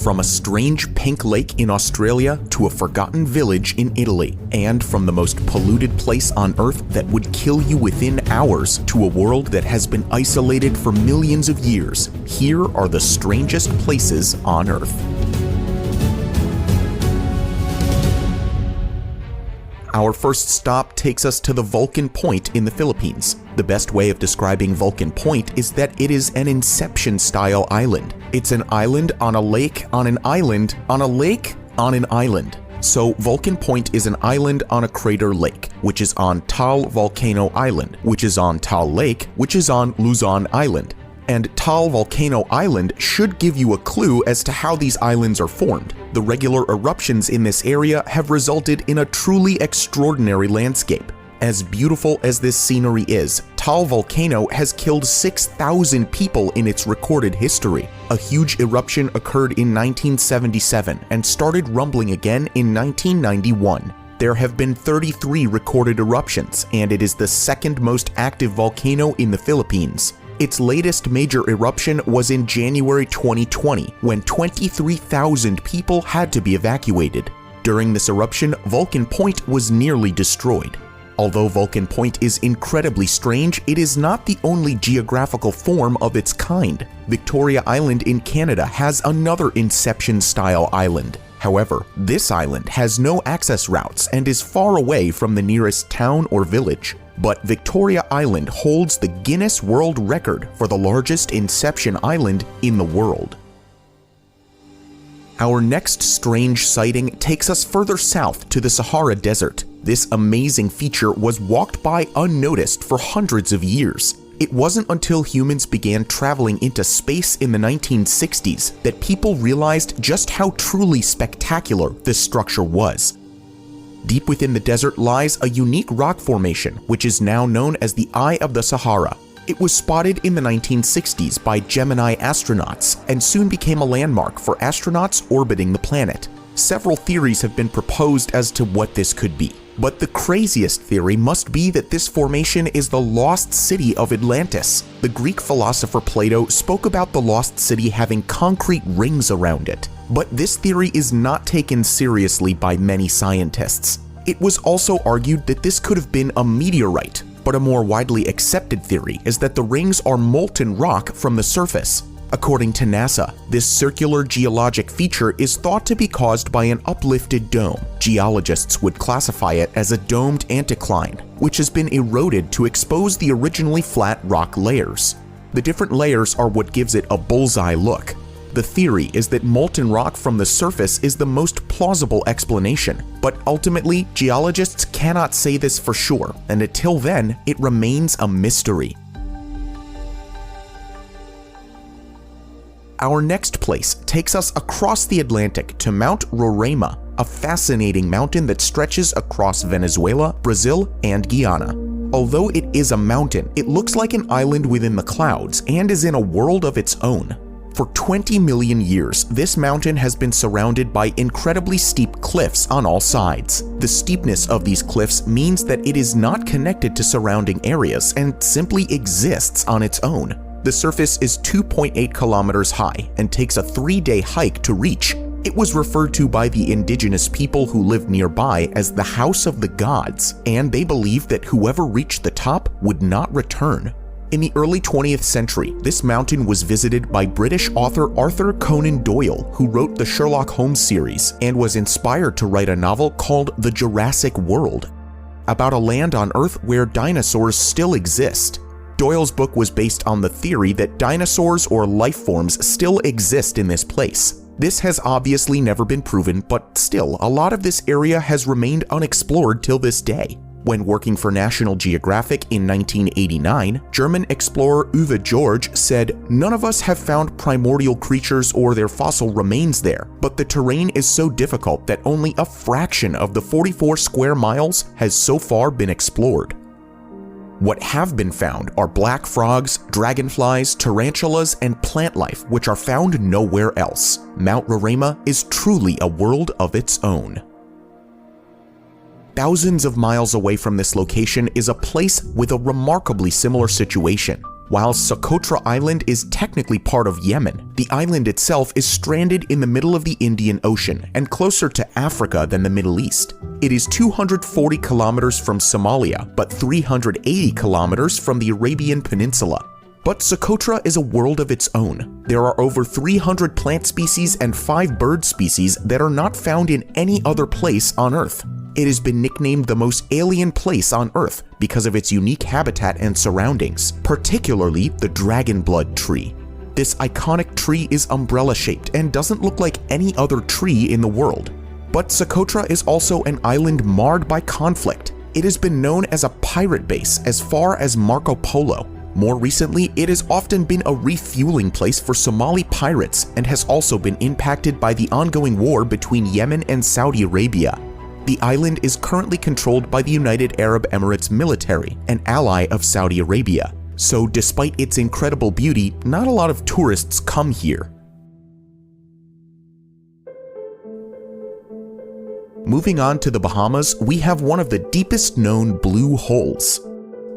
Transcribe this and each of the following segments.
From a strange pink lake in Australia to a forgotten village in Italy, and from the most polluted place on Earth that would kill you within hours to a world that has been isolated for millions of years, here are the strangest places on Earth. Our first stop takes us to the Vulcan Point in the Philippines. The best way of describing Vulcan Point is that it is an Inception-style island. It's an island on a lake on an island on a lake on an island. So Vulcan Point is an island on a crater lake, which is on Taal Volcano Island, which is on Taal Lake, which is on Luzon Island. And Taal Volcano Island should give you a clue as to how these islands are formed. The regular eruptions in this area have resulted in a truly extraordinary landscape. As beautiful as this scenery is, Taal Volcano has killed 6,000 people in its recorded history. A huge eruption occurred in 1977 and started rumbling again in 1991. There have been 33 recorded eruptions, and it is the second most active volcano in the Philippines. Its latest major eruption was in January 2020, when 23,000 people had to be evacuated. During this eruption, Vulcan Point was nearly destroyed. Although Vulcan Point is incredibly strange, it is not the only geographical form of its kind. Victoria Island in Canada has another Inception-style island. However, this island has no access routes and is far away from the nearest town or village. But Victoria Island holds the Guinness World Record for the largest Inception island in the world. Our next strange sighting takes us further south to the Sahara Desert. This amazing feature was walked by unnoticed for hundreds of years. It wasn't until humans began traveling into space in the 1960s that people realized just how truly spectacular this structure was. Deep within the desert lies a unique rock formation, which is now known as the Eye of the Sahara. It was spotted in the 1960s by Gemini astronauts and soon became a landmark for astronauts orbiting the planet. Several theories have been proposed as to what this could be, but the craziest theory must be that this formation is the lost city of Atlantis. The Greek philosopher Plato spoke about the lost city having concrete rings around it, but this theory is not taken seriously by many scientists. It was also argued that this could have been a meteorite, but a more widely accepted theory is that the rings are molten rock from the surface. According to NASA, this circular geologic feature is thought to be caused by an uplifted dome. Geologists would classify it as a domed anticline, which has been eroded to expose the originally flat rock layers. The different layers are what gives it a bullseye look. The theory is that molten rock from the surface is the most plausible explanation, but ultimately, geologists cannot say this for sure, and until then, it remains a mystery. Our next place takes us across the Atlantic to Mount Roraima, a fascinating mountain that stretches across Venezuela, Brazil, and Guyana. Although it is a mountain, it looks like an island within the clouds and is in a world of its own. For 20 million years, this mountain has been surrounded by incredibly steep cliffs on all sides. The steepness of these cliffs means that it is not connected to surrounding areas and simply exists on its own. The surface is 2.8 kilometers high and takes a 3-day hike to reach. It was referred to by the indigenous people who lived nearby as the House of the Gods, and they believed that whoever reached the top would not return. In the early 20th century, this mountain was visited by British author Arthur Conan Doyle, who wrote the Sherlock Holmes series and was inspired to write a novel called The Jurassic World, about a land on Earth where dinosaurs still exist. Doyle's book was based on the theory that dinosaurs or life forms still exist in this place. This has obviously never been proven, but still, a lot of this area has remained unexplored till this day. When working for National Geographic in 1989, German explorer Uwe George said, "None of us have found primordial creatures or their fossil remains there, but the terrain is so difficult that only a fraction of the 44 square miles has so far been explored." What have been found are black frogs, dragonflies, tarantulas, and plant life which are found nowhere else. Mount Roraima is truly a world of its own. Thousands of miles away from this location is a place with a remarkably similar situation. While Socotra Island is technically part of Yemen, the island itself is stranded in the middle of the Indian Ocean and closer to Africa than the Middle East. It is 240 kilometers from Somalia, but 380 kilometers from the Arabian Peninsula. But Socotra is a world of its own. There are over 300 plant species and 5 bird species that are not found in any other place on Earth. It has been nicknamed the most alien place on Earth because of its unique habitat and surroundings, particularly the dragon blood tree. This iconic tree is umbrella-shaped and doesn't look like any other tree in the world. But Socotra is also an island marred by conflict. It has been known as a pirate base as far as Marco Polo. More recently, it has often been a refueling place for Somali pirates and has also been impacted by the ongoing war between Yemen and Saudi Arabia. The island is currently controlled by the United Arab Emirates military, an ally of Saudi Arabia. So despite its incredible beauty, not a lot of tourists come here. Moving on to the Bahamas, we have one of the deepest known blue holes.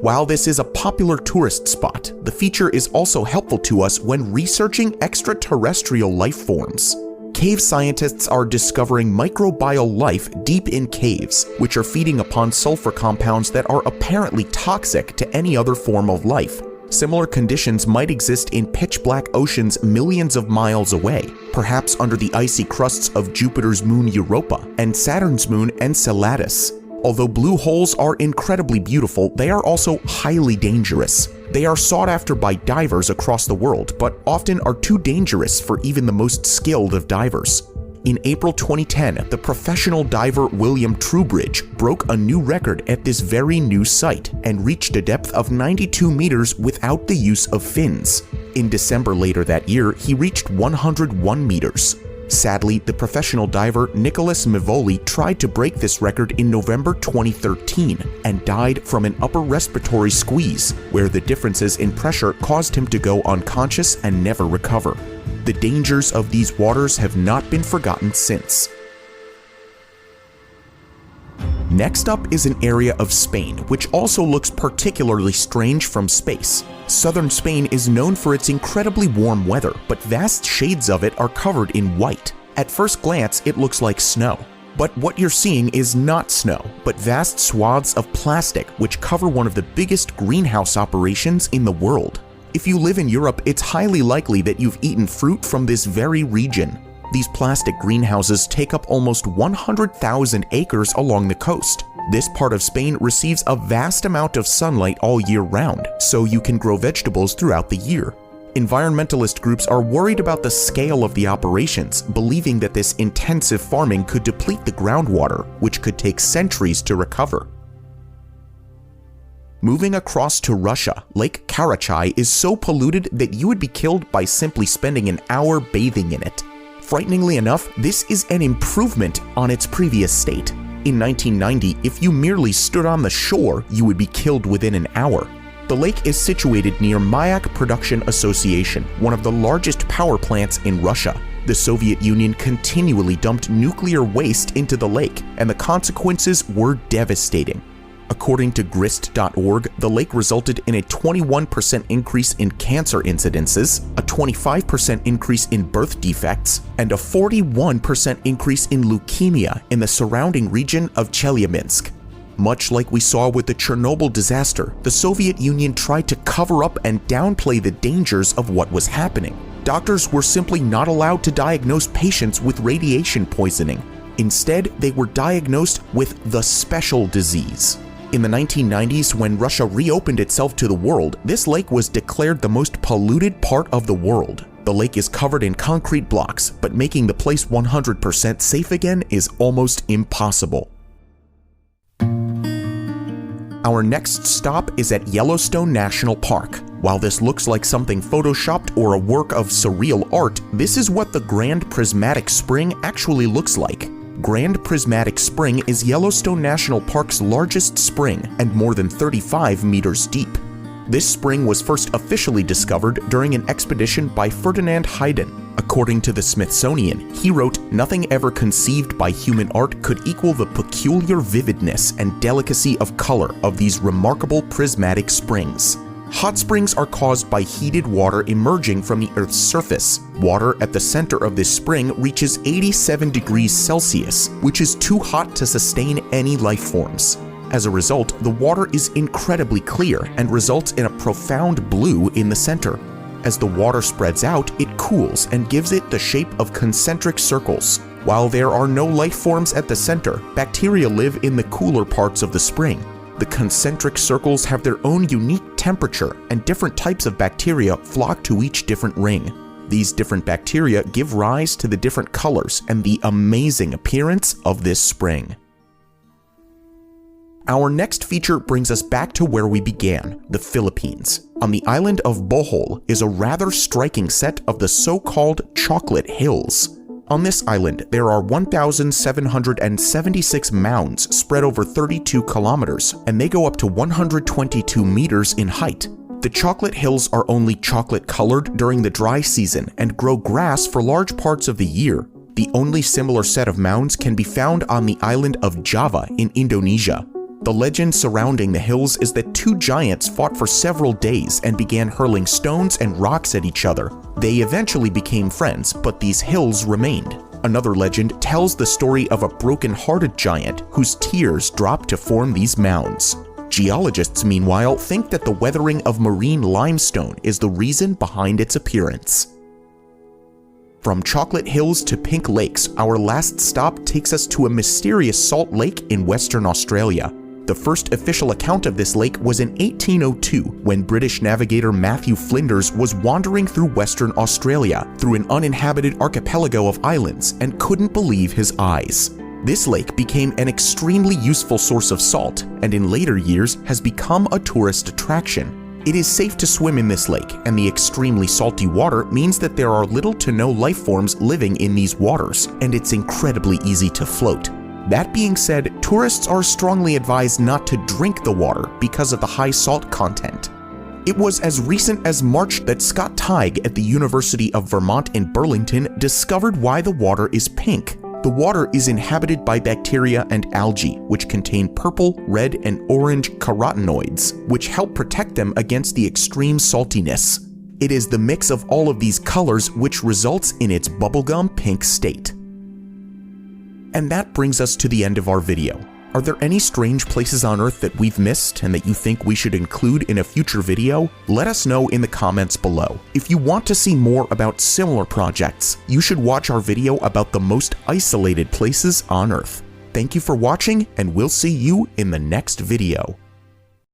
While this is a popular tourist spot, the feature is also helpful to us when researching extraterrestrial life forms. Cave scientists are discovering microbial life deep in caves, which are feeding upon sulfur compounds that are apparently toxic to any other form of life. Similar conditions might exist in pitch-black oceans millions of miles away, perhaps under the icy crusts of Jupiter's moon Europa and Saturn's moon Enceladus. Although blue holes are incredibly beautiful, they are also highly dangerous. They are sought after by divers across the world, but often are too dangerous for even the most skilled of divers. In April 2010, the professional diver William Trubridge broke a new record at this very new site and reached a depth of 92 meters without the use of fins. In December later that year, he reached 101 meters. Sadly, the professional diver Nicholas Mivoli tried to break this record in November 2013 and died from an upper respiratory squeeze, where the differences in pressure caused him to go unconscious and never recover. The dangers of these waters have not been forgotten since. Next up is an area of Spain, which also looks particularly strange from space. Southern Spain is known for its incredibly warm weather, but vast shades of it are covered in white. At first glance, it looks like snow. But what you're seeing is not snow, but vast swaths of plastic which cover one of the biggest greenhouse operations in the world. If you live in Europe, it's highly likely that you've eaten fruit from this very region. These plastic greenhouses take up almost 100,000 acres along the coast. This part of Spain receives a vast amount of sunlight all year round, so you can grow vegetables throughout the year. Environmentalist groups are worried about the scale of the operations, believing that this intensive farming could deplete the groundwater, which could take centuries to recover. Moving across to Russia, Lake Karachay is so polluted that you would be killed by simply spending an hour bathing in it. Frighteningly enough, this is an improvement on its previous state. In 1990, if you merely stood on the shore, you would be killed within an hour. The lake is situated near Mayak Production Association, one of the largest power plants in Russia. The Soviet Union continually dumped nuclear waste into the lake, and the consequences were devastating. According to grist.org, the lake resulted in a 21% increase in cancer incidences, a 25% increase in birth defects, and a 41% increase in leukemia in the surrounding region of Chelyabinsk. Much like we saw with the Chernobyl disaster, the Soviet Union tried to cover up and downplay the dangers of what was happening. Doctors were simply not allowed to diagnose patients with radiation poisoning. Instead, they were diagnosed with the special disease. In the 1990s, when Russia reopened itself to the world, this lake was declared the most polluted part of the world. The lake is covered in concrete blocks, but making the place 100% safe again is almost impossible. Our next stop is at Yellowstone National Park. While this looks like something photoshopped or a work of surreal art, this is what the Grand Prismatic Spring actually looks like. Grand Prismatic Spring is Yellowstone National Park's largest spring and more than 35 meters deep. This spring was first officially discovered during an expedition by Ferdinand Hayden. According to the Smithsonian, he wrote, "Nothing ever conceived by human art could equal the peculiar vividness and delicacy of color of these remarkable prismatic springs." Hot springs are caused by heated water emerging from the Earth's surface. Water at the center of this spring reaches 87 degrees Celsius, which is too hot to sustain any life forms. As a result, the water is incredibly clear and results in a profound blue in the center. As the water spreads out, it cools and gives it the shape of concentric circles. While there are no life forms at the center, bacteria live in the cooler parts of the spring. The concentric circles have their own unique temperature, and different types of bacteria flock to each different ring. These different bacteria give rise to the different colors and the amazing appearance of this spring. Our next feature brings us back to where we began, the Philippines. On the island of Bohol is a rather striking set of the so-called Chocolate Hills. On this island, there are 1,776 mounds spread over 32 kilometers, and they go up to 122 meters in height. The Chocolate Hills are only chocolate-colored during the dry season and grow grass for large parts of the year. The only similar set of mounds can be found on the island of Java in Indonesia. The legend surrounding the hills is that two giants fought for several days and began hurling stones and rocks at each other. They eventually became friends, but these hills remained. Another legend tells the story of a broken-hearted giant whose tears dropped to form these mounds. Geologists, meanwhile, think that the weathering of marine limestone is the reason behind its appearance. From Chocolate Hills to Pink Lakes, our last stop takes us to a mysterious salt lake in Western Australia. The first official account of this lake was in 1802, when British navigator Matthew Flinders was wandering through Western Australia through an uninhabited archipelago of islands and couldn't believe his eyes. This lake became an extremely useful source of salt, and in later years has become a tourist attraction. It is safe to swim in this lake, and the extremely salty water means that there are little to no life forms living in these waters, and it's incredibly easy to float. That being said, tourists are strongly advised not to drink the water because of the high salt content. It was as recent as March that Scott Teig at the University of Vermont in Burlington discovered why the water is pink. The water is inhabited by bacteria and algae, which contain purple, red, and orange carotenoids, which help protect them against the extreme saltiness. It is the mix of all of these colors which results in its bubblegum pink state. And that brings us to the end of our video. Are there any strange places on Earth that we've missed and that you think we should include in a future video? Let us know in the comments below. If you want to see more about similar projects, you should watch our video about the most isolated places on Earth. Thank you for watching, and we'll see you in the next video.